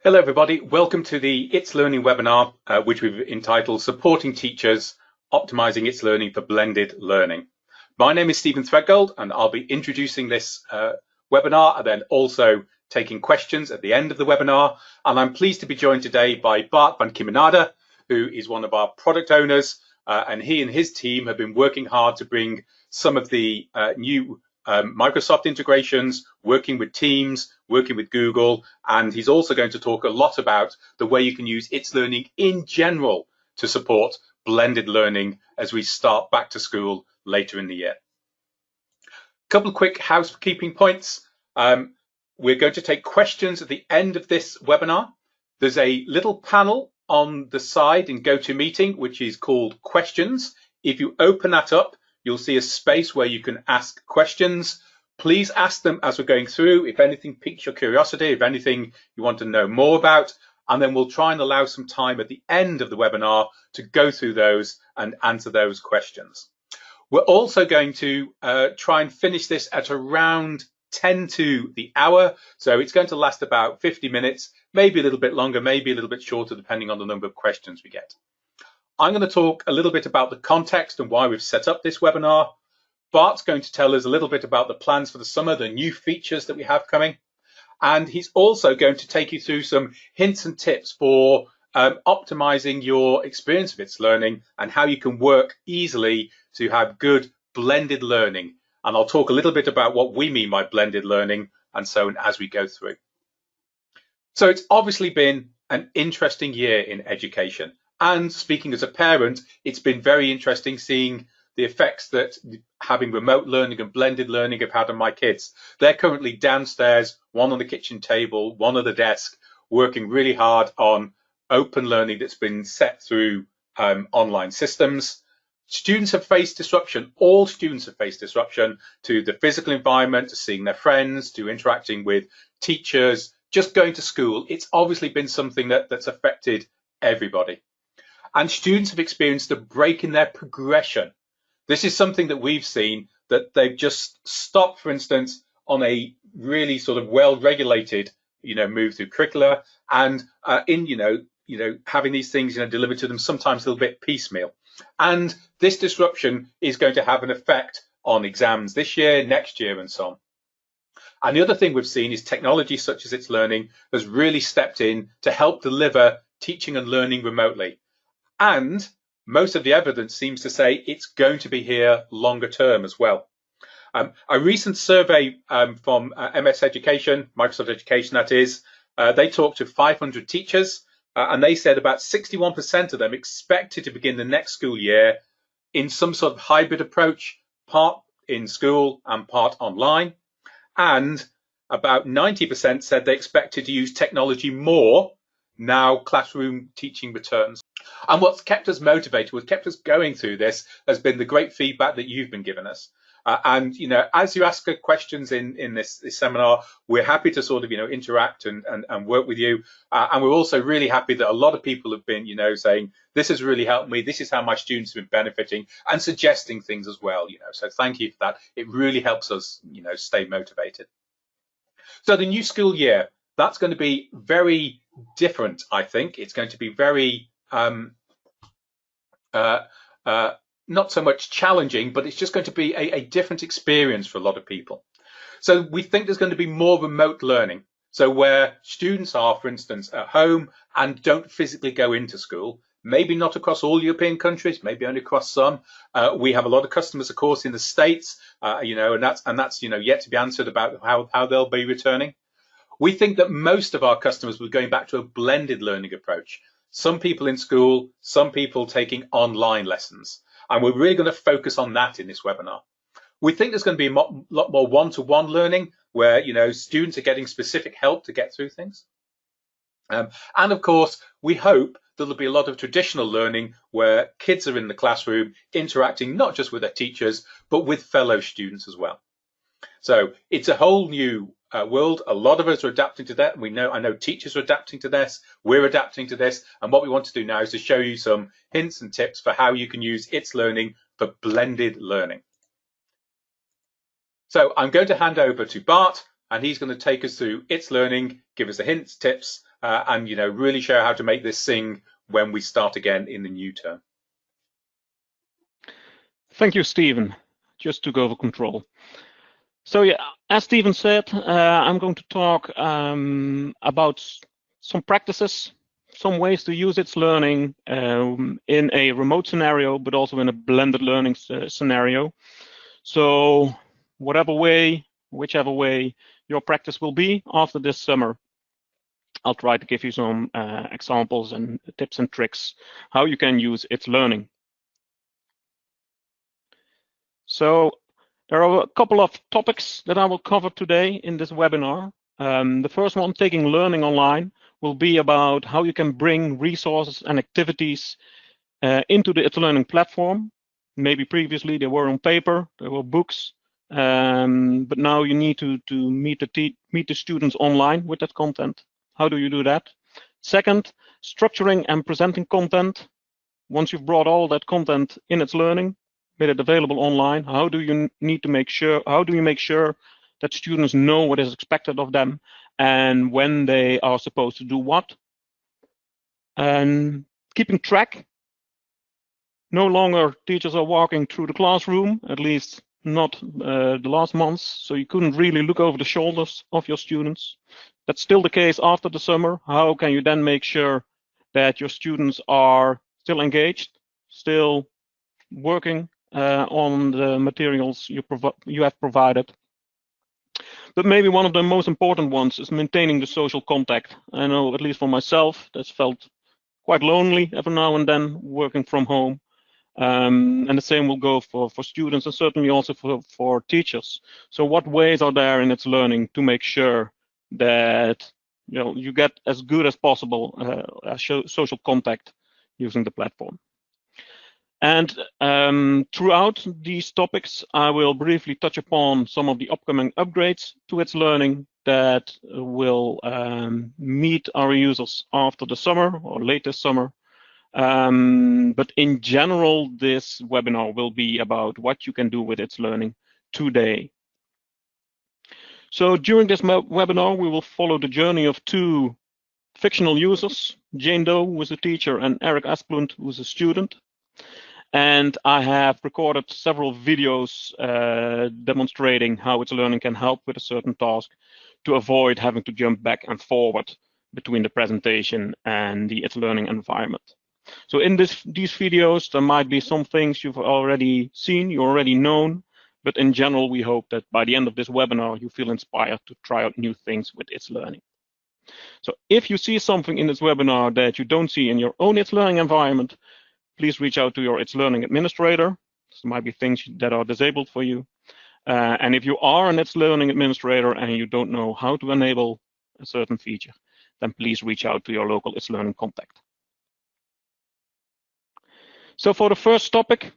Hello everybody, welcome to the It's Learning webinar, which we've entitled Supporting Teachers, Optimizing It's Learning for Blended Learning. My name is Stephen Threadgold and I'll be introducing this webinar and then also taking questions at the end of the webinar. And I'm pleased to be joined today by Bart van Kimmenade, who is one of our product owners, and he and his team have been working hard to bring some of the new Microsoft integrations, working with Teams, working with Google, and he's also going to talk a lot about the way you can use It's Learning in general to support blended learning as we start back to school later in the year. A couple of quick housekeeping points. We're going to take questions at the end of this webinar. There's a little panel on the side in GoToMeeting, which is called Questions. If you open that up, you'll see a space where you can ask questions. Please ask them as we're going through, if anything piques your curiosity, if anything you want to know more about, and then we'll try and allow some time at the end of the webinar to go through those and answer those questions. We're also going to try and finish this at around 10 to the hour, so it's going to last about 50 minutes, maybe a little bit longer, maybe a little bit shorter, depending on the number of questions we get. I'm going to talk a little bit about the context and why we've set up this webinar. Bart's going to tell us a little bit about the plans for the summer, the new features that we have coming. And he's also going to take you through some hints and tips for optimizing your experience of It's Learning and how you can work easily to have good blended learning. And I'll talk a little bit about what we mean by blended learning and so on as we go through. So it's obviously been an interesting year in education. And speaking as a parent, it's been very interesting seeing the effects that having remote learning and blended learning have had on my kids. They're currently downstairs, one on the kitchen table, one at the desk, working really hard on open learning that's been set through online systems. Students have faced disruption. All students have faced disruption to the physical environment, to seeing their friends, to interacting with teachers, just going to school. It's obviously been something that's affected everybody. And students have experienced a break in their progression. This is something that we've seen, that they've just stopped, for instance, on a really sort of well-regulated, move through curricula, and having these things, delivered to them sometimes a little bit piecemeal. And this disruption is going to have an effect on exams this year, next year, and so on. And the other thing we've seen is technology such as It's Learning has really stepped in to help deliver teaching and learning remotely. And most of the evidence seems to say it's going to be here longer term as well. A recent survey from MS Education, Microsoft Education that is, they talked to 500 teachers and they said about 61% of them expected to begin the next school year in some sort of hybrid approach, part in school and part online. And about 90% said they expected to use technology more now classroom teaching returns. And what's kept us motivated, what's kept us going through this, has been the great feedback that you've been giving us. And as you ask questions in this seminar, we're happy to sort of interact and work with you. And we're also really happy that a lot of people have been saying this has really helped me, this is how my students have been benefiting, and suggesting things as well. So thank you for that. It really helps us stay motivated. So the new school year, that's going to be very different. I think it's going to be very not so much challenging, but it's just going to be a different experience for a lot of people. So we think there's going to be more remote learning. So where students are, for instance, at home and don't physically go into school, maybe not across all European countries, maybe only across some. We have a lot of customers, of course, in the States, and that's yet to be answered about how they'll be returning. We think that most of our customers will be going back to a blended learning approach. Some people in school, some people taking online lessons. And we're really going to focus on that in this webinar. We think there's going to be a lot more one-to-one learning where, students are getting specific help to get through things. And of course, we hope there'll be a lot of traditional learning where kids are in the classroom interacting not just with their teachers, but with fellow students as well. So it's a whole new world. A lot of us are adapting to that. I know teachers are adapting to this. We're adapting to this. And what we want to do now is to show you some hints and tips for how you can use It's Learning for blended learning. So I'm going to hand over to Bart, and he's going to take us through It's Learning, give us the hints, tips, and really show how to make this sing when we start again in the new term. Thank you, Stephen. Just took over control. So yeah, as Stephen said, I'm going to talk about some practices, some ways to use itslearning in a remote scenario, but also in a blended learning scenario. So whichever way your practice will be after this summer, I'll try to give you some examples and tips and tricks how you can use itslearning. So there are a couple of topics that I will cover today in this webinar. The first one, taking learning online, will be about how you can bring resources and activities into the itslearning platform. Maybe previously they were on paper, there were books, but now you need to meet the students online with that content. How do you do that? Second, structuring and presenting content. Once you've brought all that content in itslearning, made it available online, how do you make sure that students know what is expected of them and when they are supposed to do what? And keeping track. No longer teachers are walking through the classroom, at least not the last months, so you couldn't really look over the shoulders of your students. That's still the case after the summer. How can you then make sure that your students are still engaged, still working on the materials you have provided? But maybe one of the most important ones is maintaining the social contact. I know, at least for myself, that's felt quite lonely every now and then working from home. And the same will go for students and certainly also for teachers. So what ways are there in itslearning to make sure that you get as good as possible social contact using the platform? And throughout these topics, I will briefly touch upon some of the upcoming upgrades to itslearning that will meet our users after the summer or late this summer. But in general, this webinar will be about what you can do with itslearning today. So during this webinar, we will follow the journey of two fictional users, Jane Doe, who is a teacher, and Eric Asplund, who is a student. And I have recorded several videos demonstrating how itslearning can help with a certain task to avoid having to jump back and forward between the presentation and the itslearning environment. So in these videos, there might be some things you've already seen, you already known, but in general, we hope that by the end of this webinar, you feel inspired to try out new things with itslearning. So if you see something in this webinar that you don't see in your own itslearning environment, please reach out to your itslearning administrator. There might be things that are disabled for you. And if you are an itslearning administrator and you don't know how to enable a certain feature, then please reach out to your local itslearning contact. So for the first topic,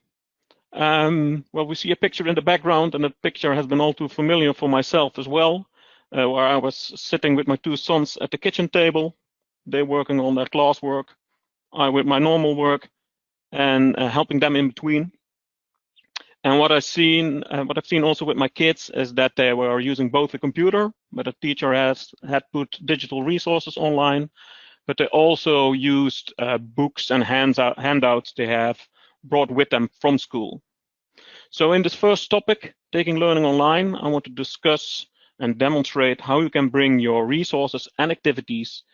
well, we see a picture in the background, and that picture has been all too familiar for myself as well, where I was sitting with my two sons at the kitchen table. They're working on their classwork, I with my normal work, and helping them in between. And what I've seen also with my kids is that they were using both a computer, but a teacher had put digital resources online, but they also used books and handouts they have brought with them from school. So in this first topic, taking learning online, I want to discuss and demonstrate how you can bring your resources and activities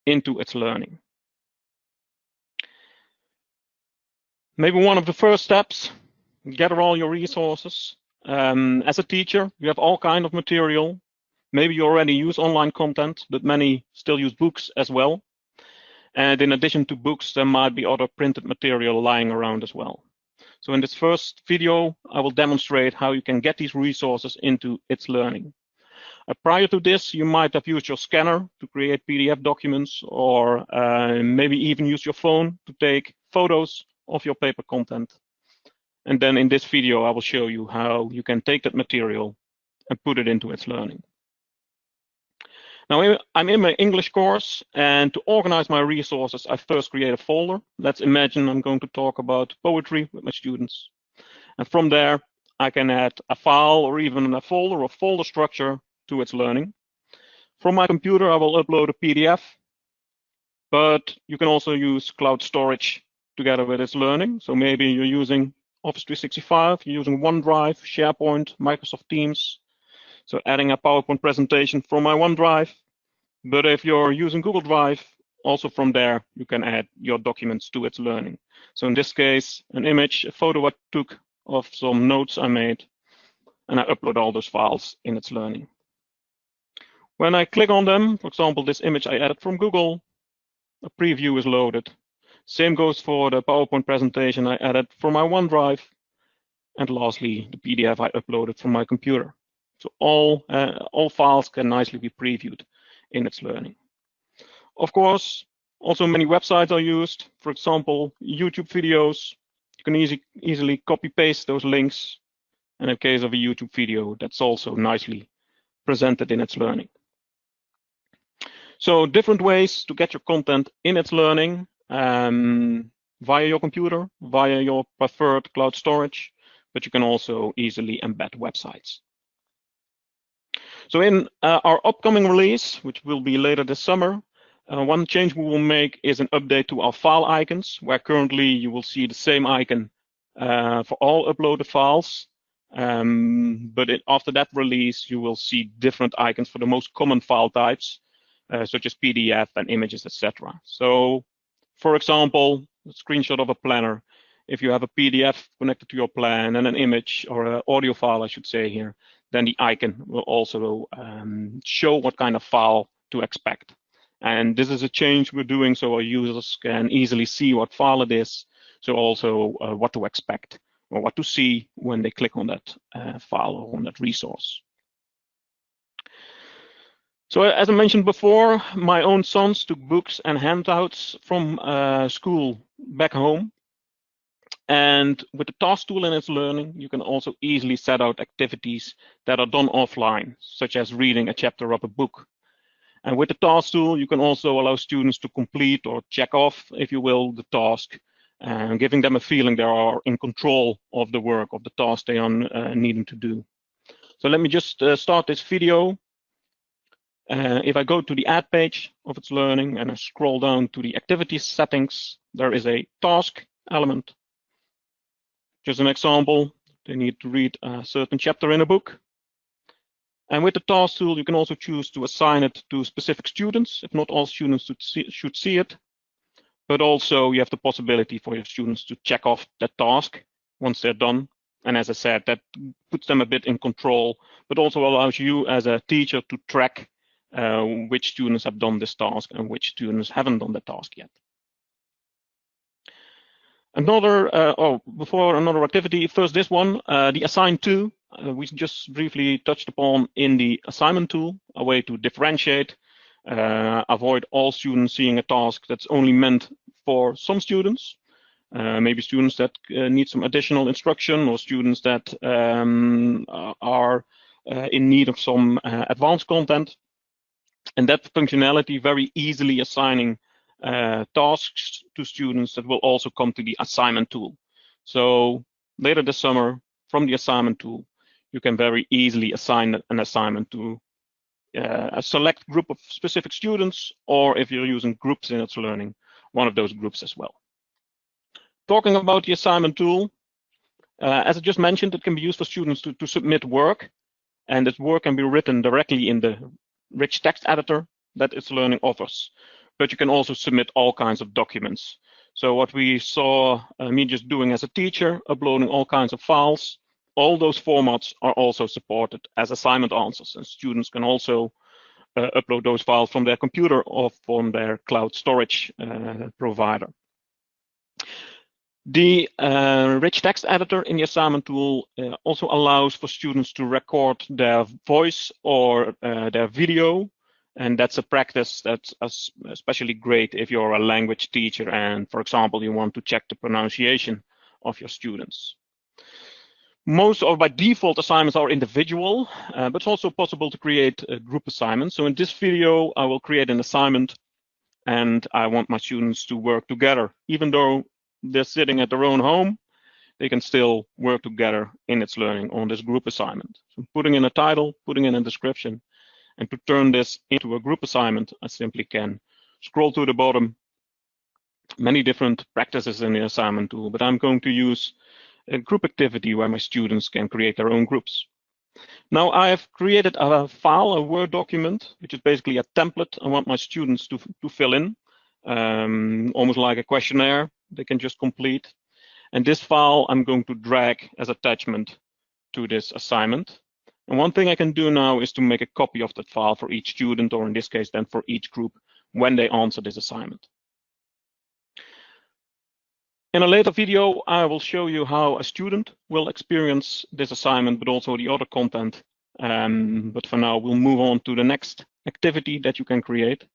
into itslearning. Maybe one of the first steps, gather all your resources. As a teacher, you have all kinds of material. Maybe you already use online content, but many still use books as well. And in addition to books, there might be other printed material lying around as well. So in this first video, I will demonstrate how you can get these resources into itslearning. Prior to this, you might have used your scanner to create PDF documents, or maybe even use your phone to take photos of your paper content. And then in this video, I will show you how you can take that material and put it into itslearning. Now, I'm in my English course, and to organize my resources, I first create a folder. Let's imagine I'm going to talk about poetry with my students. And from there, I can add a file or even a folder or folder structure to itslearning. From my computer, I will upload a PDF. But you can also use cloud storage together with itslearning. So maybe you're using Office 365, you're using OneDrive, SharePoint, Microsoft Teams. So adding a PowerPoint presentation from my OneDrive. But if you're using Google Drive, also from there, you can add your documents to itslearning. So in this case, an image, a photo I took of some notes I made, and I upload all those files in itslearning. When I click on them, for example, this image I added from Google, a preview is loaded. Same goes for the PowerPoint presentation I added from my OneDrive. And lastly, the PDF I uploaded from my computer. So all files can nicely be previewed in itslearning. Of course, also many websites are used. For example, YouTube videos. You can easily copy-paste those links. And in case of a YouTube video, that's also nicely presented in itslearning. So different ways to get your content in itslearning via your computer, via your preferred cloud storage, but you can also easily embed websites. So in our upcoming release, which will be later this summer, one change we will make is an update to our file icons, where currently you will see the same icon for all uploaded files. But after that release, you will see different icons for the most common file types, such as PDF and images, etc. So, for example, a screenshot of a planner. If you have a PDF connected to your plan and an image or an audio file, I should say here, then the icon will also show what kind of file to expect. And this is a change we're doing so our users can easily see what file it is, so also what to expect or what to see when they click on that file or on that resource. So as I mentioned before, my own sons took books and handouts from school back home. And with the task tool in itslearning, you can also easily set out activities that are done offline, such as reading a chapter of a book. And with the task tool, you can also allow students to complete or check off, if you will, the task, and giving them a feeling they are in control of the work, of the task they are needing to do. So let me just start this video. If I go to the add page of itslearning and I scroll down to the activities settings, there is a task element. Just an example, they need to read a certain chapter in a book. And with the task tool, you can also choose to assign it to specific students, if not all students should see it. But also you have the possibility for your students to check off that task once they're done. And as I said, that puts them a bit in control, but also allows you as a teacher to track which students have done this task and which students haven't done the task yet. Before another activity, first this one, the assign to, we just briefly touched upon in the assignment tool, a way to differentiate, avoid all students seeing a task that's only meant for some students, maybe students that need some additional instruction or students that are in need of some advanced content. And that functionality very easily assigning tasks to students that will also come to the assignment tool. So later this summer, from the assignment tool, you can very easily assign an assignment to a select group of specific students, or if you're using groups in itslearning, one of those groups as well. Talking about the assignment tool, as I just mentioned, it can be used for students to submit work, and this work can be written directly in the rich text editor that itslearning offers. But you can also submit all kinds of documents. So what we saw me just doing as a teacher, uploading all kinds of files, all those formats are also supported as assignment answers, and students can also upload those files from their computer or from their cloud storage provider. The rich text editor in the assignment tool also allows for students to record their voice or their video. And that's a practice that's especially great if you're a language teacher and, for example, you want to check the pronunciation of your students. Most or by default assignments are individual, but it's also possible to create a group assignments. So in this video, I will create an assignment and I want my students to work together. Even though they're sitting at their own home, they can still work together in itslearning on this group assignment. So putting in a title, putting in a description, and to turn this into a group assignment, I simply can scroll to the bottom many different practices in the assignment tool, but I'm going to use a group activity where my students can create their own groups. Now I have created a file, a Word document, which is basically a template I want my students to fill in, almost like a questionnaire they can just complete. And this file I'm going to drag as attachment to this assignment. And one thing I can do now is to make a copy of that file for each student, or in this case then for each group, when they answer this assignment. In a later video, I will show you how a student will experience this assignment, but also the other content. But for now, we'll move on to the next activity that you can create.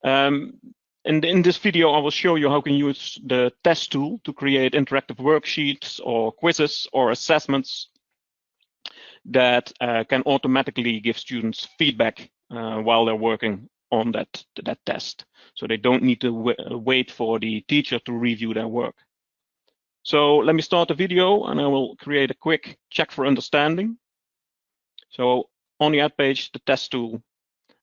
And in this video, I will show you how you can use the test tool to create interactive worksheets or quizzes or assessments that can automatically give students feedback while they're working on that test. So they don't need to wait for the teacher to review their work. So let me start the video and I will create a quick check for understanding. So on the ad page, the test tool,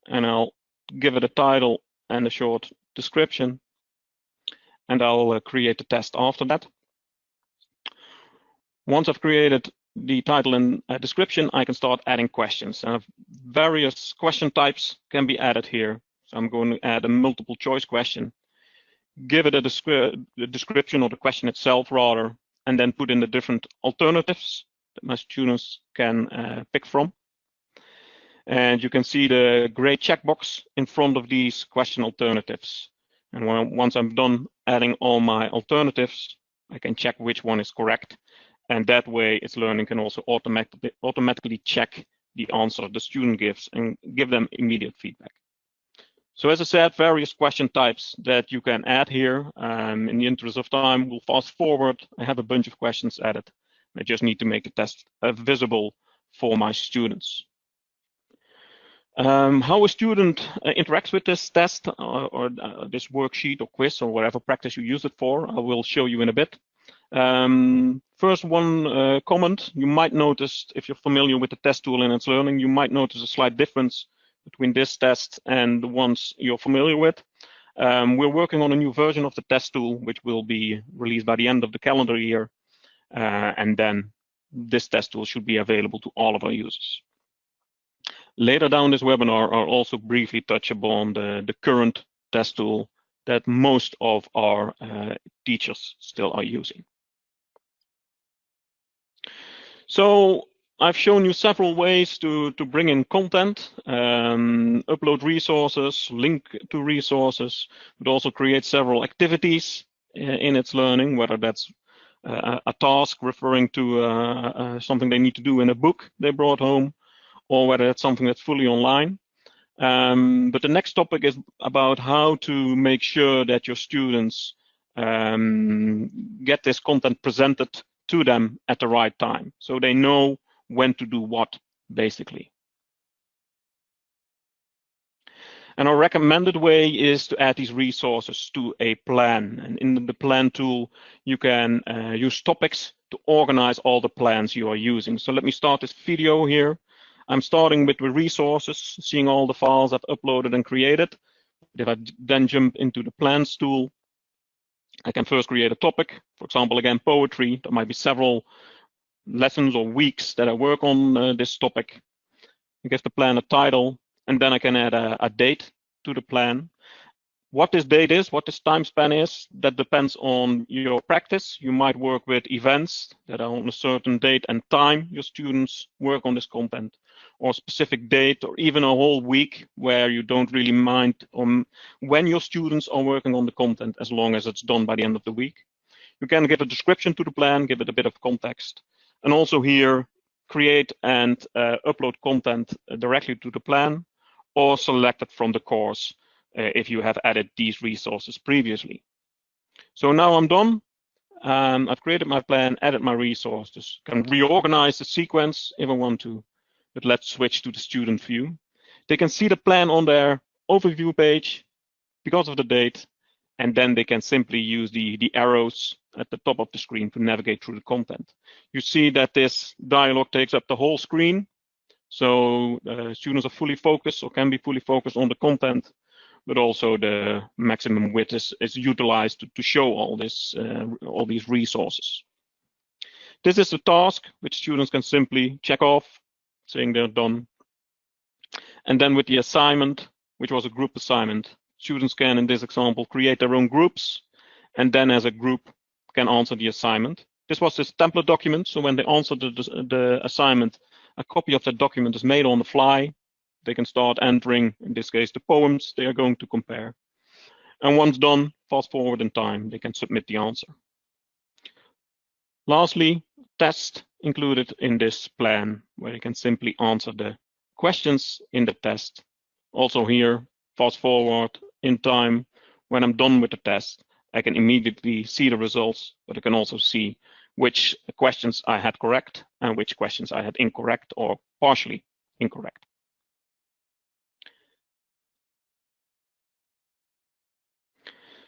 and I'll give it a title and a short description, and I'll create the test after that. Once I've created the title and description, I can start adding questions. And various question types can be added here. So I'm going to add a multiple choice question, give it a description of the question itself rather, and then put in the different alternatives that my students can pick from. And you can see the gray checkbox in front of these question alternatives. And once I'm done adding all my alternatives, I can check which one is correct. And that way, itslearning can also automatically check the answer the student gives and give them immediate feedback. So as I said, various question types that you can add here. In the interest of time, we'll fast forward. I have a bunch of questions added. I just need to make the test visible for my students. How a student interacts with this test or this worksheet or quiz or whatever practice you use it for, I will show you in a bit. First one comment, you might notice, if you're familiar with the test tool in itslearning, you might notice a slight difference between this test and the ones you're familiar with. We're working on a new version of the test tool, which will be released by the end of the calendar year. And then this test tool should be available to all of our users. Later down this webinar, I'll also briefly touch upon the current test tool that most of our teachers still are using. So I've shown you several ways to bring in content, upload resources, link to resources, but also create several activities in itslearning, whether that's a task referring to something they need to do in a book they brought home, or whether it's something that's fully online. But the next topic is about how to make sure that your students get this content presented to them at the right time, so they know when to do what, basically. And our recommended way is to add these resources to a plan. And in the plan tool, you can use topics to organize all the plans you are using. So let me start this video here. I'm starting with the resources, seeing all the files I've uploaded and created. If I then jump into the plans tool, I can first create a topic. For example, again, poetry. There might be several lessons or weeks that I work on this topic. I give the plan a title, and then I can add a date to the plan. What this date is, what this time span is, that depends on your practice. You might work with events that are on a certain date and time your students work on this content, or a specific date, or even a whole week where you don't really mind when your students are working on the content, as long as it's done by the end of the week. You can give a description to the plan, give it a bit of context, and also here create and upload content directly to the plan, or select it from the course if you have added these resources previously. So now I'm done. I've created my plan, added my resources, can reorganize the sequence if I want to, but let's switch to the student view. They can see the plan on their overview page because of the date, and then they can simply use the arrows at the top of the screen to navigate through the content. You see that this dialog takes up the whole screen, so students are fully focused or can be fully focused on the content. but also the maximum width is utilized to show all these resources. This is the task which students can simply check off, saying they're done. And then with the assignment, which was a group assignment, students can, in this example, create their own groups, and then as a group can answer the assignment. This was this template document, so when they answer the assignment, a copy of that document is made on the fly. They can start entering, in this case, the poems they are going to compare. And once done, fast forward in time, they can submit the answer. Lastly, test included in this plan, where you can simply answer the questions in the test. Also here, fast forward in time. When I'm done with the test, I can immediately see the results, but I can also see which questions I had correct and which questions I had incorrect or partially incorrect.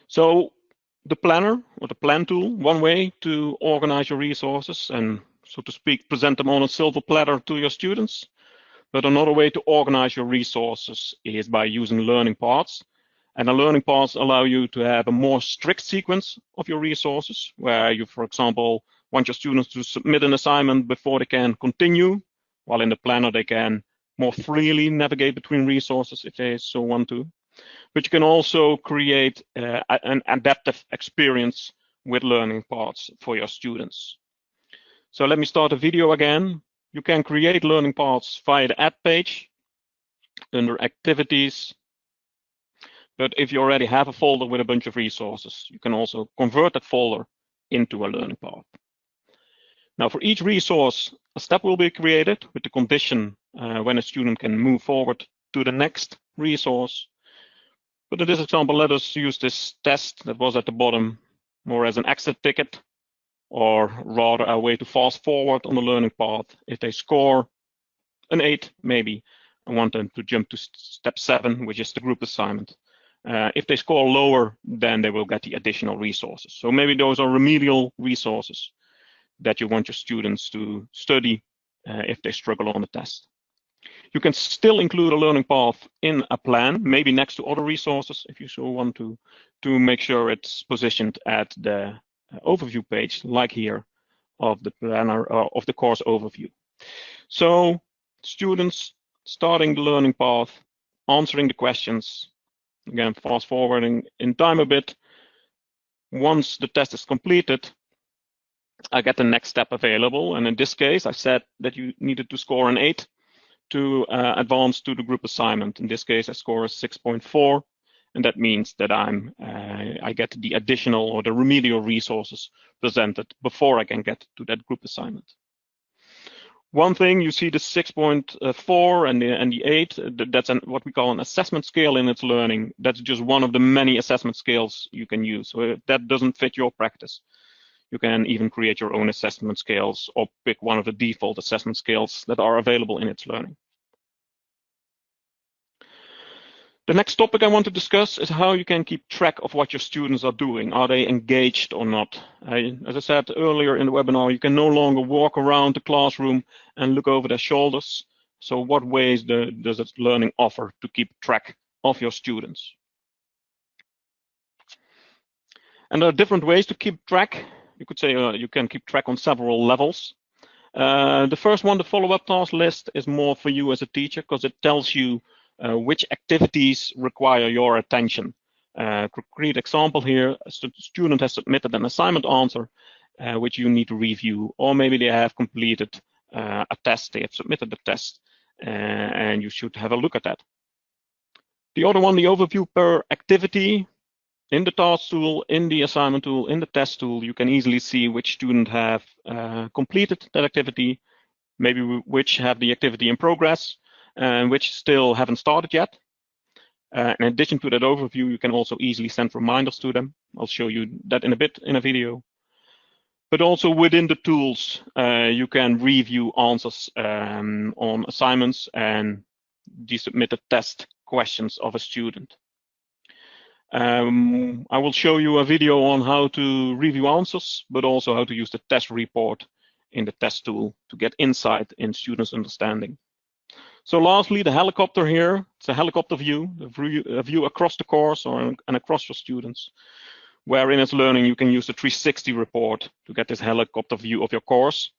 So the planner or the plan tool, one way to organize your resources and, so to speak, present them on a silver platter to your students. But another way to organize your resources is by using learning paths. And the learning paths allow you to have a more strict sequence of your resources, where you, for example, want your students to submit an assignment before they can continue, while in the planner they can more freely navigate between resources if they so want to. But you can also create an adaptive experience with learning paths for your students. So let me start the video again. You can create learning paths via the Add page under Activities. But if you already have a folder with a bunch of resources, you can also convert that folder into a learning path. Now, for each resource, a step will be created with the condition when a student can move forward to the next resource. But in this example, let us use this test that was at the bottom more as an exit ticket, or rather a way to fast forward on the learning path. If they score an 8, maybe, I want them to jump to step 7, which is the group assignment. If they score lower, then they will get the additional resources. So maybe those are remedial resources that you want your students to study if they struggle on the test. You can still include a learning path in a plan, maybe next to other resources if you so want to make sure it's positioned at the overview page, like here, of the planner of the course overview. So students starting the learning path, answering the questions, again, fast forwarding in time a bit. Once the test is completed, I get the next step available. And in this case, I said that you needed to score an 8 to advance to the group assignment. In this case, I score a 6.4, and that means that I get the additional or the remedial resources presented before I can get to that group assignment. One thing, you see the 6.4 and the 8, that's what we call an assessment scale in its learning. That's just one of the many assessment scales you can use. So if that doesn't fit your practice, you can even create your own assessment scales or pick one of the default assessment scales that are available in its learning. The next topic I want to discuss is how you can keep track of what your students are doing. Are they engaged or not? As I said earlier in the webinar, you can no longer walk around the classroom and look over their shoulders. So what ways does its learning offer to keep track of your students? And there are different ways to keep track. You could say you can keep track on several levels. The first one, the follow-up task list, is more for you as a teacher because it tells you which activities require your attention. Concrete example here, a student has submitted an assignment answer which you need to review, or maybe they have completed a test, they have submitted the test, and you should have a look at that. The other one, the overview per activity. In the task tool, in the assignment tool, in the test tool, you can easily see which student have completed that activity, maybe which have the activity in progress, and which still haven't started yet. In addition to that overview, you can also easily send reminders to them. I'll show you that in a bit in a video. But also within the tools, you can review answers on assignments and the submitted test questions of a student. I will show you a video on how to review answers, but also how to use the test report in the test tool to get insight in students' understanding. So lastly, the helicopter here. It's a helicopter view, a view across the course and across your students, where in itslearning you can use the 360 report to get this helicopter view of your course.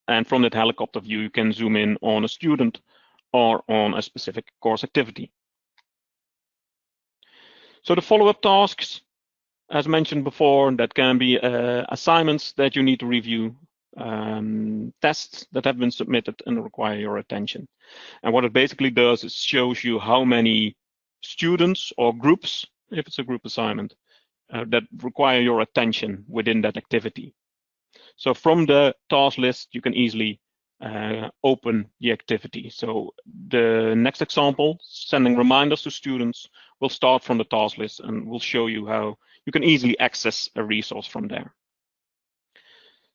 And from that helicopter view, you can zoom in on a student or on a specific course activity. So the follow-up tasks, as mentioned before, that can be assignments that you need to review, tests that have been submitted and require your attention. And what it basically does is shows you how many students or groups, if it's a group assignment, that require your attention within that activity. So from the task list, you can easily open the activity. So the next example, sending reminders to students, will start from the task list and will show you how you can easily access a resource from there.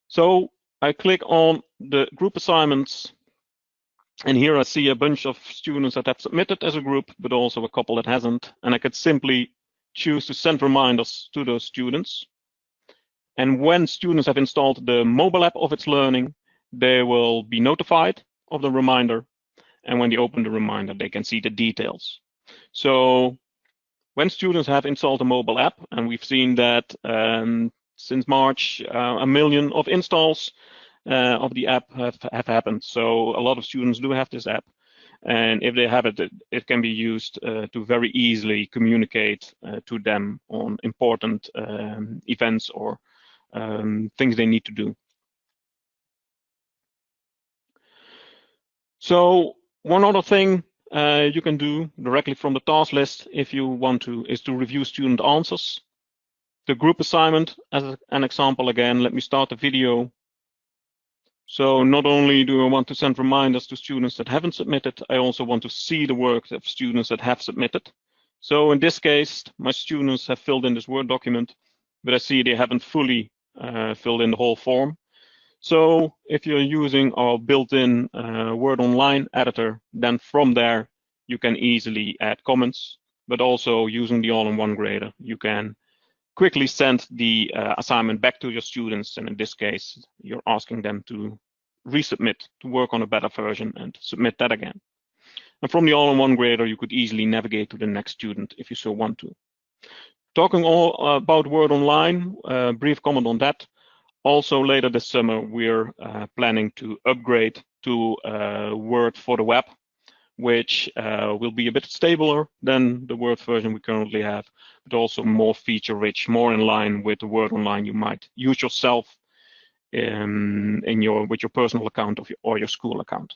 So I click on the group assignments, and here I see a bunch of students that have submitted as a group, but also a couple that hasn't. And I could simply choose to send reminders to those students. And when students have installed the mobile app of itslearning, they will be notified of the reminder. And when they open the reminder, they can see the details. So when students have installed a mobile app, and we've seen that since March, 1 million of installs of the app have happened. So a lot of students do have this app. And if they have it, it can be used to very easily communicate to them on important events or things they need to do. So one other thing you can do directly from the task list, if you want to, is to review student answers. The group assignment, as an example again, let me start the video. So not only do I want to send reminders to students that haven't submitted, I also want to see the work of students that have submitted. So in this case, my students have filled in this Word document, but I see they haven't fully filled in the whole form. So if you're using our built-in Word Online editor, then from there, you can easily add comments, but also using the all-in-one grader, you can quickly send the assignment back to your students. And in this case, you're asking them to resubmit, to work on a better version and submit that again. And from the all-in-one grader, you could easily navigate to the next student if you so want to. Talking all about Word Online, brief comment on that. Also later this summer, we're planning to upgrade to Word for the web, which will be a bit stabler than the Word version we currently have, but also more feature-rich, more in line with the Word Online you might use yourself with your personal account or your school account.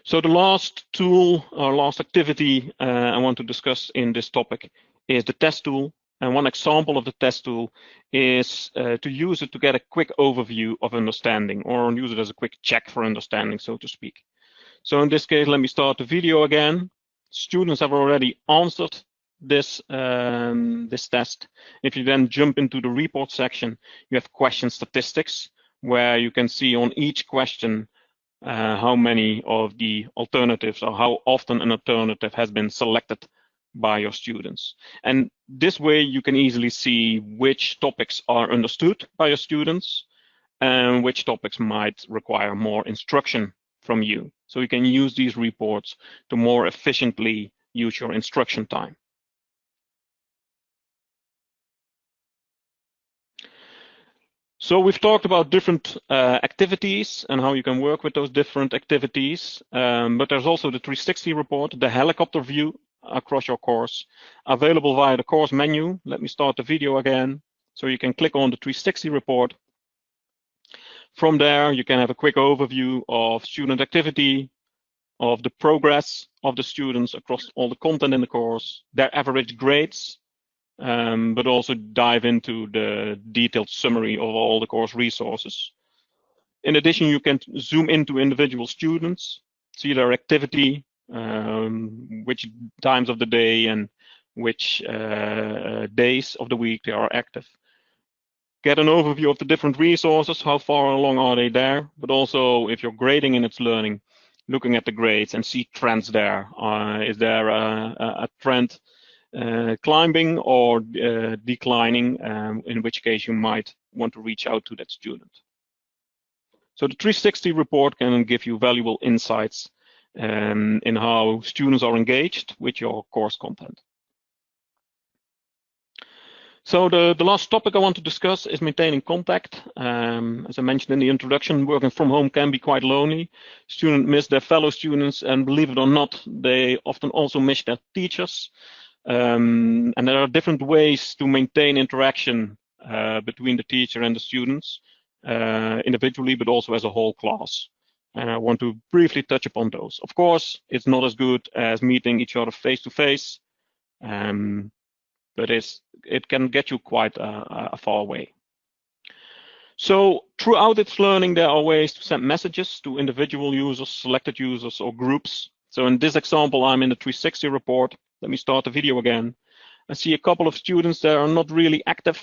So the last tool or last activity I want to discuss in this topic is the test tool. And one example of the test tool is to use it to get a quick overview of understanding, or use it as a quick check for understanding, so to speak. So in this case, let me start the video again. Students have already answered this test. If you then jump into the report section, you have question statistics, where you can see on each question how many of the alternatives or how often an alternative has been selected by your students. And this way you can easily see which topics are understood by your students and which topics might require more instruction from you. So you can use these reports to more efficiently use your instruction time. So we've talked about different activities and how you can work with those different activities, but there's also the 360 report, the helicopter view across your course, available via the course menu. Let me start the video again. So you can click on the 360 report. From there, you can have a quick overview of student activity, of the progress of the students across all the content in the course, their average grades, but also dive into the detailed summary of all the course resources. In addition, you can zoom into individual students, see their activity, which times of the day and which days of the week they are active. Get an overview of the different resources, how far along are they there, but also if you're grading in itslearning, looking at the grades and see trends there. Is there a trend climbing or declining, in which case you might want to reach out to that student. So the 360 report can give you valuable insights in how students are engaged with your course content. So the last topic I want to discuss is maintaining contact. As I mentioned in the introduction, working from home can be quite lonely. Students miss their fellow students, and believe it or not, they often also miss their teachers. And there are different ways to maintain interaction between the teacher and the students, individually, but also as a whole class. And I want to briefly touch upon those. Of course, it's not as good as meeting each other face to face. But it can get you quite a far away. So throughout itslearning, there are ways to send messages to individual users, selected users, or groups. So in this example, I'm in the 360 report. Let me start the video again. I see a couple of students that are not really active,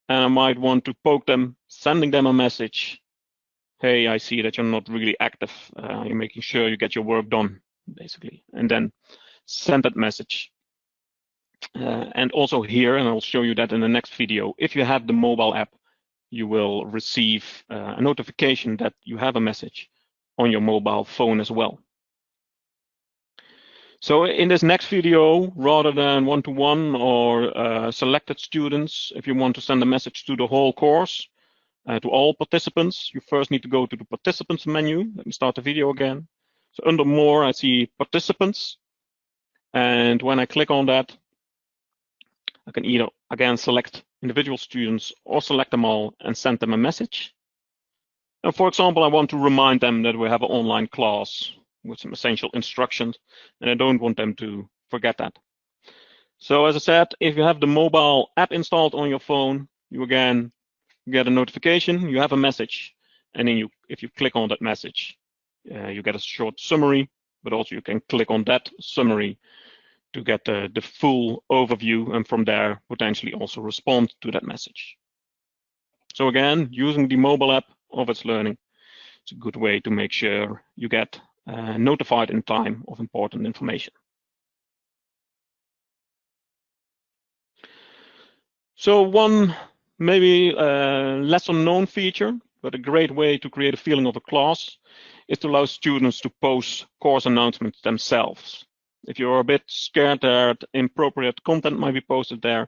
and I might want to poke them, sending them a message. Hey, I see that you're not really active. You're making sure you get your work done, basically, and then send that message. And also here, and I'll show you that in the next video, if you have the mobile app, you will receive a notification that you have a message on your mobile phone as well. So in this next video, rather than one-to-one or selected students, if you want to send a message to the whole course, to all participants, you first need to go to the participants menu. Let me start the video again. So under more, I see participants. And when I click on that, I can either, again, select individual students or select them all and send them a message. And for example, I want to remind them that we have an online class with some essential instructions, and I don't want them to forget that. So as I said, if you have the mobile app installed on your phone, you again get a notification, you have a message, and then if you click on that message, you get a short summary, but also you can click on that summary to get the full overview, and from there potentially also respond to that message. So again, using the mobile app of itslearning, it's a good way to make sure you get notified in time of important information. So one maybe lesser known feature, but a great way to create a feeling of a class, is to allow students to post course announcements themselves. If you're a bit scared that inappropriate content might be posted there,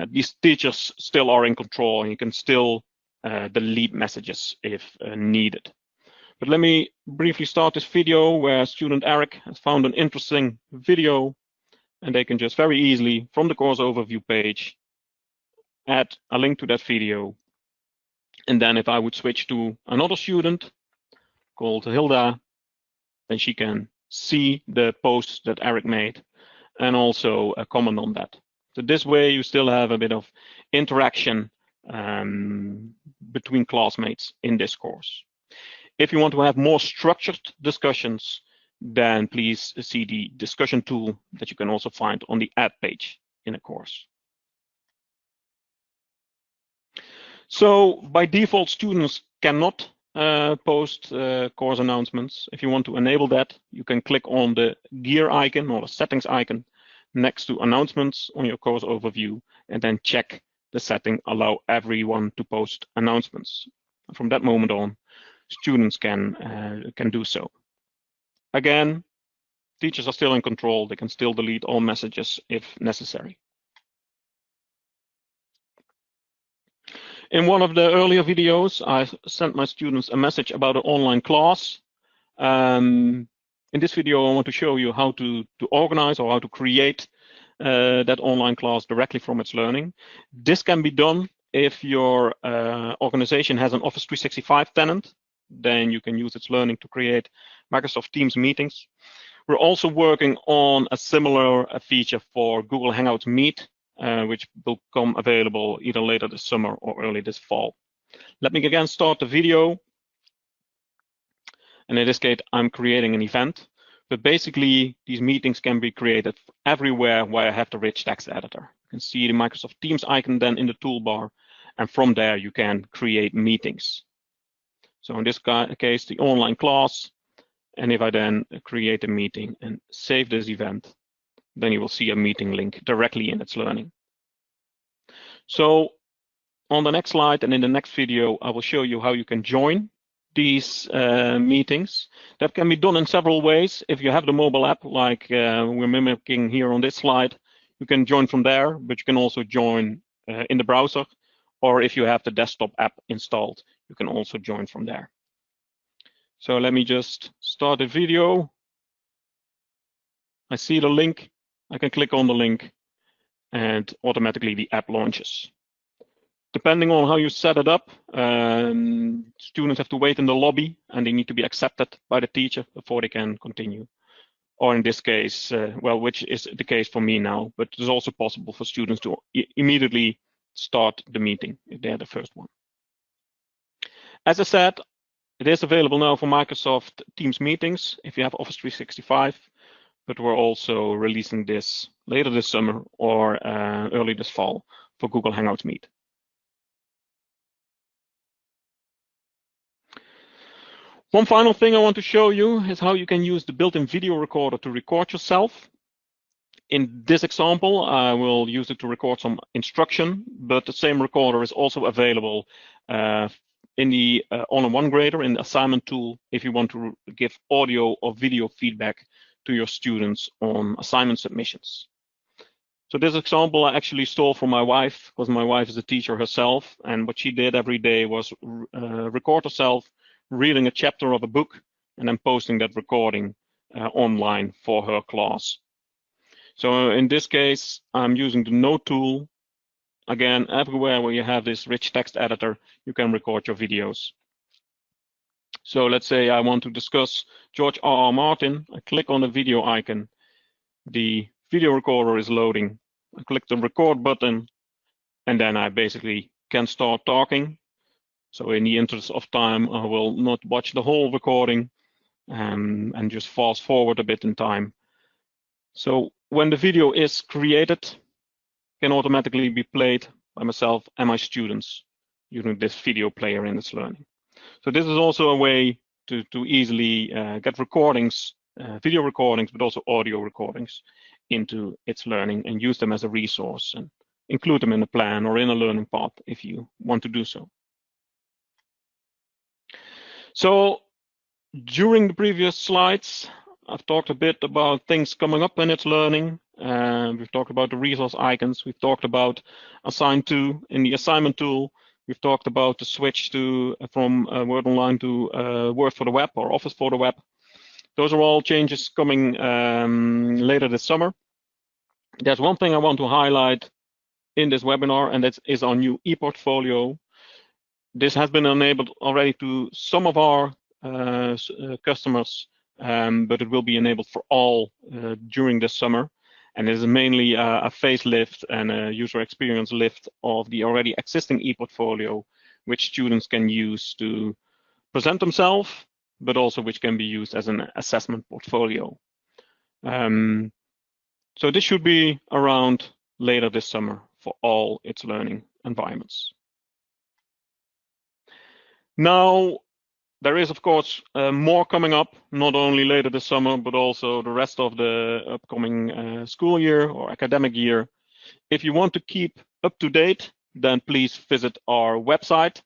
these teachers still are in control, and you can still delete messages if needed. But let me briefly start this video where student Eric has found an interesting video, and they can just very easily, from the course overview page, add a link to that video. And then if I would switch to another student called Hilda, then she can see the post that Eric made and also comment on that. So this way you still have a bit of interaction between classmates in this course. If you want to have more structured discussions, then please see the discussion tool that you can also find on the add page in a course. So by default, students cannot post course announcements. If you want to enable that, you can click on the gear icon or the settings icon next to announcements on your course overview, and then check the setting allow everyone to post announcements. From that moment on, students can do so. Again, teachers are still in control. They can still delete all messages if necessary. In one of the earlier videos, I sent my students a message about an online class. In this video, I want to show you how to organize or how to create that online class directly from itslearning. This can be done if your organization has an Office 365 tenant. Then you can use itslearning to create Microsoft Teams meetings. We're also working on a similar feature for Google Hangouts Meet, which will come available either later this summer or early this fall. Let me again start the video. And in this case, I'm creating an event. But basically, these meetings can be created everywhere where I have the rich text editor. You can see the Microsoft Teams icon then in the toolbar. And from there, you can create meetings. So in this case, the online class. And if I then create a meeting and save this event, then you will see a meeting link directly in itslearning. So on the next slide and in the next video, I will show you how you can join these meetings. That can be done in several ways. If you have the mobile app, like we're mimicking here on this slide, you can join from there, but you can also join in the browser. Or if you have the desktop app installed, you can also join from there. So let me just start the video. I see the link. I can click on the link and automatically the app launches. Depending on how you set it up, students have to wait in the lobby and they need to be accepted by the teacher before they can continue. Or in this case, well, which is the case for me now, but it's also possible for students to immediately start the meeting if they're the first one. As I said, it is available now for Microsoft Teams meetings if you have Office 365, but we're also releasing this later this summer or early this fall for Google Hangouts Meet. One final thing I want to show you is how you can use the built-in video recorder to record yourself. In this example, I will use it to record some instruction, but the same recorder is also available in the all-in-one grader in the assignment tool if you want to give audio or video feedback to your students on assignment submissions. So this example I actually stole from my wife, because my wife is a teacher herself, and what she did every day was record herself reading a chapter of a book and then posting that recording online for her class. So in this case, I'm using the Note tool. Again, everywhere where you have this rich text editor, you can record your videos. So let's say I want to discuss George R.R. Martin. I click on the video icon. The video recorder is loading. I click the record button, and then I basically can start talking. So in the interest of time, I will not watch the whole recording and just fast forward a bit in time. So when the video is created, it can automatically be played by myself and my students using this video player in itslearning. So this is also a way to easily get recordings, video recordings, but also audio recordings into itslearning and use them as a resource and include them in a plan or in a learning path if you want to do so. So during the previous slides, I've talked a bit about things coming up in itslearning. We've talked about the resource icons. We've talked about assign to in the assignment tool. We've talked about the switch to from Word Online to Word for the web or Office for the web. Those are all changes coming later this summer. There's one thing I want to highlight in this webinar, and that is our new ePortfolio. This has been enabled already to some of our customers, but it will be enabled for all during this summer. And it is mainly a facelift and a user experience lift of the already existing ePortfolio, which students can use to present themselves, but also which can be used as an assessment portfolio. So this should be around later this summer for all itslearning environments. Now, there is, of course, more coming up, not only later this summer, but also the rest of the upcoming school year or academic year. If you want to keep up to date, then please visit our website.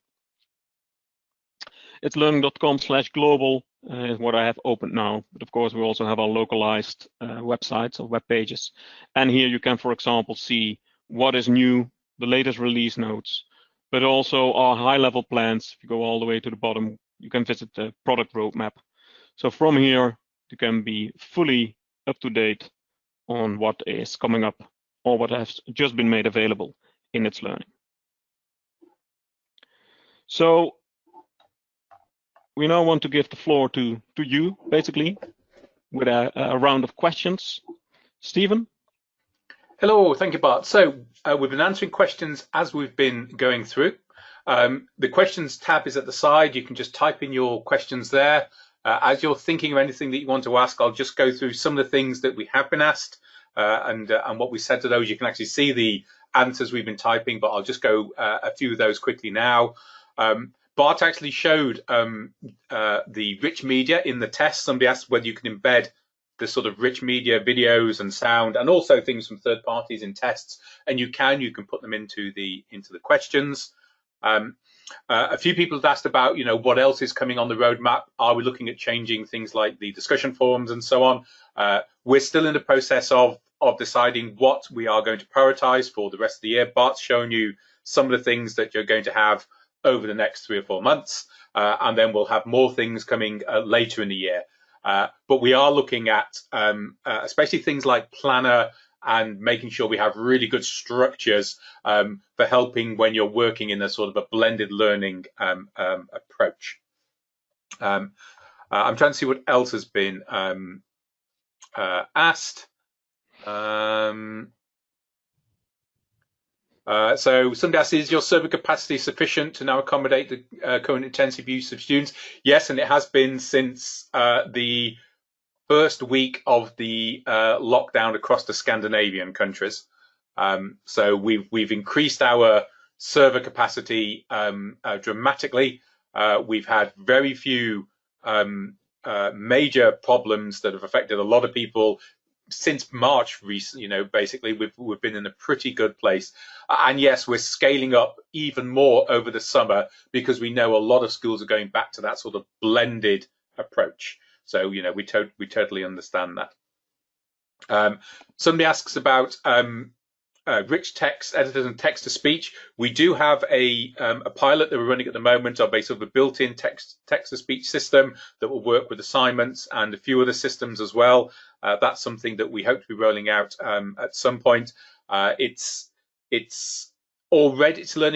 itslearning.com/global is what I have opened now. But of course, we also have our localized websites or web pages. And here you can, for example, see what is new, the latest release notes, but also our high-level plans. If you go all the way to the bottom, you can visit the product roadmap. So from here, you can be fully up to date on what is coming up or what has just been made available in itslearning. So we now want to give the floor to you, basically, with a round of questions. Stephen? Hello, thank you, Bart. So we've been answering questions as we've been going through. The questions tab is at the side. You can just type in your questions there. As you're thinking of anything that you want to ask, I'll just go through some of the things that we have been asked and what we said to those. You can actually see the answers we've been typing, but I'll just go a few of those quickly now. Bart actually showed the rich media in the test. Somebody asked whether you can embed the sort of rich media videos and sound and also things from third parties in tests, and you can put them into the questions. A few people have asked about, what else is coming on the roadmap. Are we looking at changing things like the discussion forums and so on? We're still in the process of deciding what we are going to prioritize for the rest of the year. Bart's shown you some of the things that you're going to have over the next 3 or 4 months, and then we'll have more things coming later in the year. But we are looking at especially things like Planner and making sure we have really good structures for helping when you're working in a sort of a blended learning approach. I'm trying to see what else has been asked. So somebody asked, is your server capacity sufficient to now accommodate the current intensive use of students? Yes, and it has been since the first week of the lockdown across the Scandinavian countries. So we've increased our server capacity dramatically. We've had very few major problems that have affected a lot of people since March. Basically we've been in a pretty good place. And yes, we're scaling up even more over the summer because we know a lot of schools are going back to that sort of blended approach. So, we totally understand that. Somebody asks about rich text editors and text to speech. We do have a pilot that we're running at the moment of a sort of a built-in text to speech system that will work with assignments and a few other systems as well. That's something that we hope to be rolling out at some point. itslearning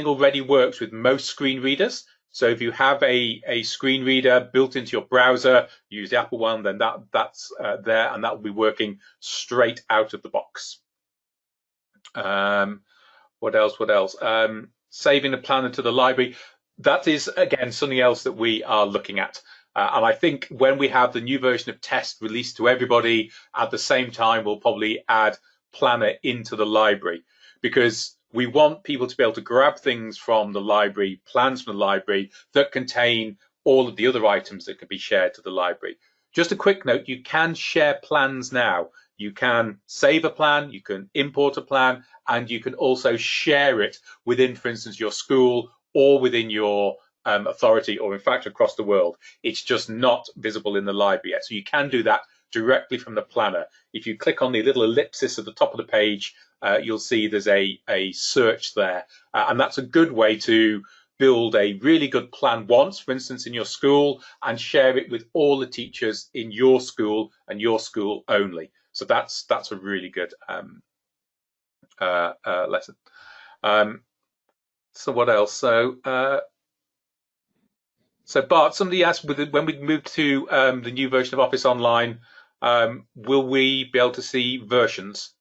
already works with most screen readers. So if you have a screen reader built into your browser, use the Apple one, then that's there, and that will be working straight out of the box. What else? Saving the planner to the library. That is, again, something else that we are looking at. And I think when we have the new version of Test released to everybody at the same time, we'll probably add Planner into the library, because we want people to be able to grab things from the library, plans from the library that contain all of the other items that can be shared to the library. Just a quick note, you can share plans now. You can save a plan, you can import a plan, and you can also share it within, for instance, your school or within your authority, or in fact across the world. It's just not visible in the library yet. So you can do that directly from the planner. If you click on the little ellipsis at the top of the page, you'll see there's a search there. And that's a good way to build a really good plan once, for instance, in your school, and share it with all the teachers in your school and your school only. So that's a really good lesson. So what else? So Bart, somebody asked, when we move to the new version of Office Online, will we be able to see versions?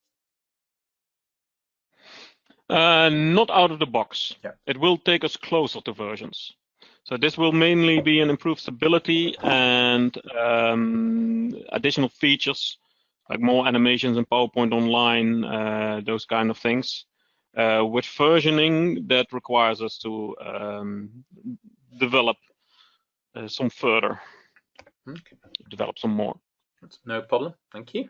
Not out of the box. Yeah. It will take us closer to versions. So this will mainly be an improved stability and additional features like more animations in PowerPoint Online, those kind of things. With versioning, that requires us to develop some further, develop some more. That's no problem. Thank you.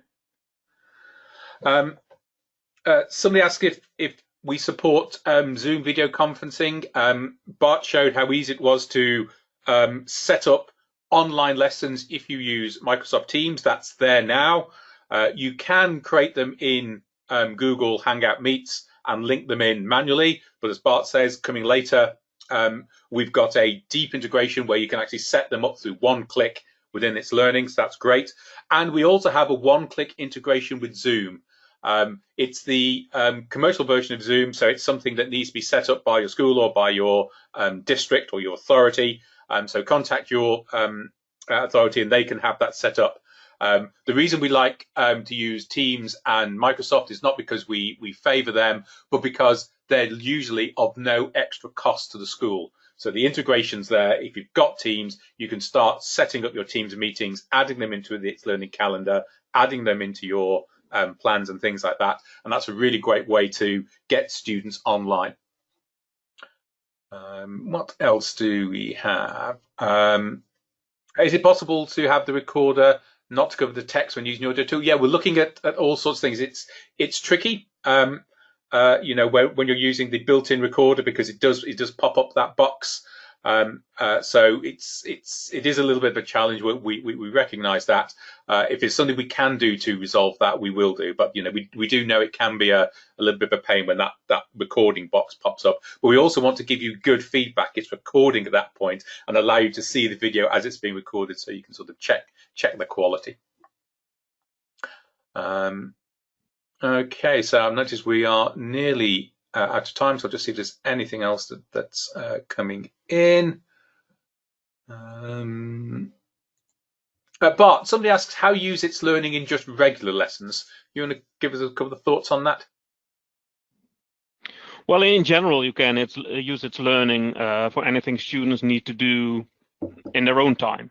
Somebody asked if we support Zoom video conferencing. Bart showed how easy it was to set up online lessons if you use Microsoft Teams. That's there now. You can create them in Google Hangout Meets and link them in manually, but as Bart says, coming later, we've got a deep integration where you can actually set them up through one click within itslearning, so that's great. And we also have a one-click integration with Zoom. It's the commercial version of Zoom, so it's something that needs to be set up by your school or by your district or your authority. So contact your authority and they can have that set up. The reason we like to use Teams and Microsoft is not because we favor them, but because they're usually of no extra cost to the school. So the integration's there. If you've got Teams, you can start setting up your Teams meetings, adding them into the itslearning calendar, adding them into your plans and things like that. And that's a really great way to get students online. What else do we have? Is it possible to have the recorder not to cover the text when using your audio tool? Yeah, we're looking at all sorts of things. It's tricky. you know, when you're using the built-in recorder, because it does pop up that box. So it is a little bit of a challenge. We recognise that. If it's something we can do to resolve that, we will do. But you know, we do know it can be a little bit of a pain when that recording box pops up. But we also want to give you good feedback. It's recording at that point and allow you to see the video as it's being recorded, so you can sort of check the quality. Okay, so I've noticed we are nearly out of time, so I'll just see if there's anything else that's coming in. Bart, somebody asks how you use itslearning in just regular lessons. You want to give us a couple of thoughts on that? Well, in general, you can use itslearning for anything students need to do in their own time.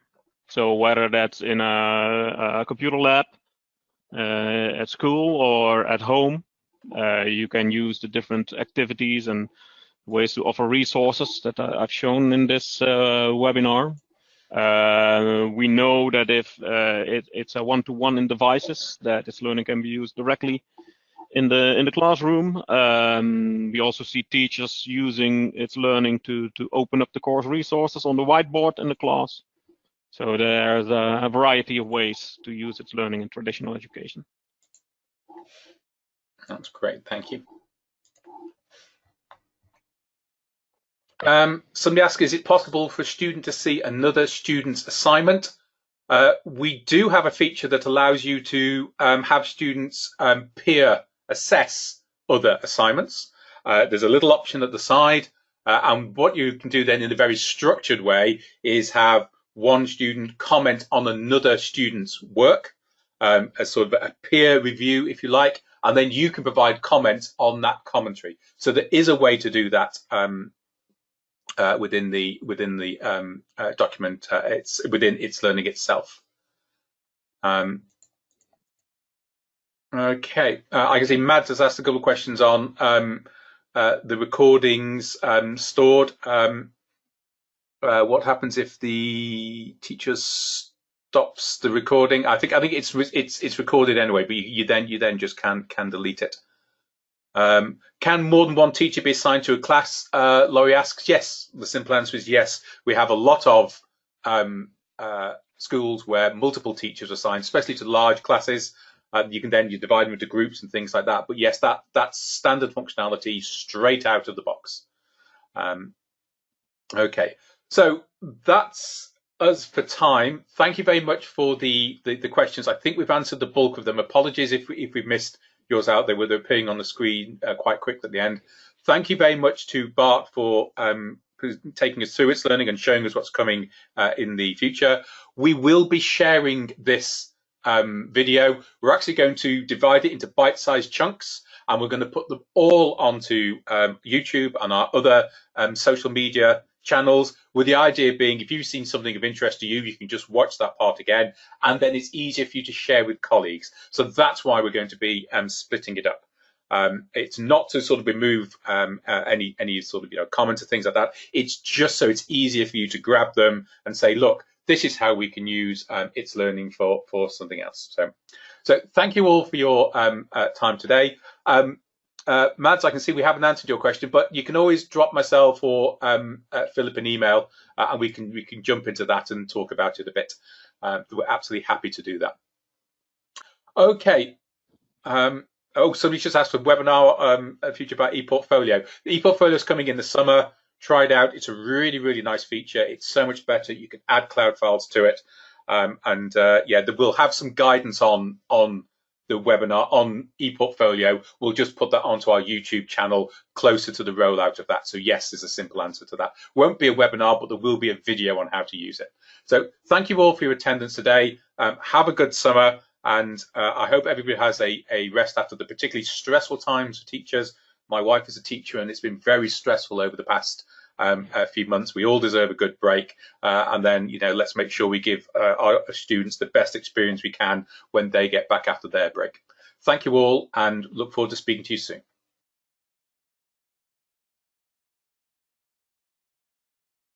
So whether that's in a computer lab, at school or at home, you can use the different activities and ways to offer resources that I've shown in this webinar. We know that if it's a one-to-one in devices, that itslearning can be used directly in the classroom. We also see teachers using itslearning to open up the course resources on the whiteboard in the class. So there's a variety of ways to use itslearning in traditional education. That's great, thank you. Somebody asked, is it possible for a student to see another student's assignment? We do have a feature that allows you to have students peer assess other assignments. There's a little option at the side, and what you can do then in a very structured way is have one student comment on another student's work, as sort of a peer review, if you like, and then you can provide comments on that commentary. So there is a way to do that within the document. It's within itslearning itself. Okay, I can see Mads has asked a couple of questions on the recordings stored. What happens if the teacher stops the recording? I think it's recorded anyway, but you then just can delete it. Can more than one teacher be assigned to a class? Laurie asks. Yes, the simple answer is yes. We have a lot of schools where multiple teachers are assigned, especially to large classes. You divide them into groups and things like that. But yes, that's standard functionality straight out of the box. Okay, so that's us for time. Thank you very much for the questions. I think we've answered the bulk of them. Apologies if we've missed yours out. They were appearing on the screen quite quick at the end. Thank you very much to Bart for taking us through itslearning and showing us what's coming in the future. We will be sharing this video. We're actually going to divide it into bite-sized chunks, and we're going to put them all onto YouTube and our other social media channels, with the idea being if you've seen something of interest to you, you can just watch that part again, and then it's easier for you to share with colleagues. So that's why we're going to be splitting it up. It's not to sort of remove any sort of comments or things like that. It's just so it's easier for you to grab them and say, look, this is how we can use itslearning for something else. So thank you all for your time today. Mads, I can see we haven't answered your question, but you can always drop myself or Philip an email, and we can jump into that and talk about it a bit. We're absolutely happy to do that. Okay. Oh, somebody just asked for webinar future about ePortfolio. The ePortfolio is coming in the summer. Try it out. It's a really, really nice feature. It's so much better. You can add cloud files to it, yeah, we'll have some guidance on the webinar on ePortfolio. We'll just put that onto our YouTube channel closer to the rollout of that. So yes, there's a simple answer to that. Won't be a webinar, but there will be a video on how to use it. So thank you all for your attendance today. Have a good summer, and I hope everybody has a rest after the particularly stressful times for teachers. My wife is a teacher, and it's been very stressful over the past a few months. We all deserve a good break, and then let's make sure we give our students the best experience we can when they get back after their break. Thank you all, and look forward to speaking to you soon.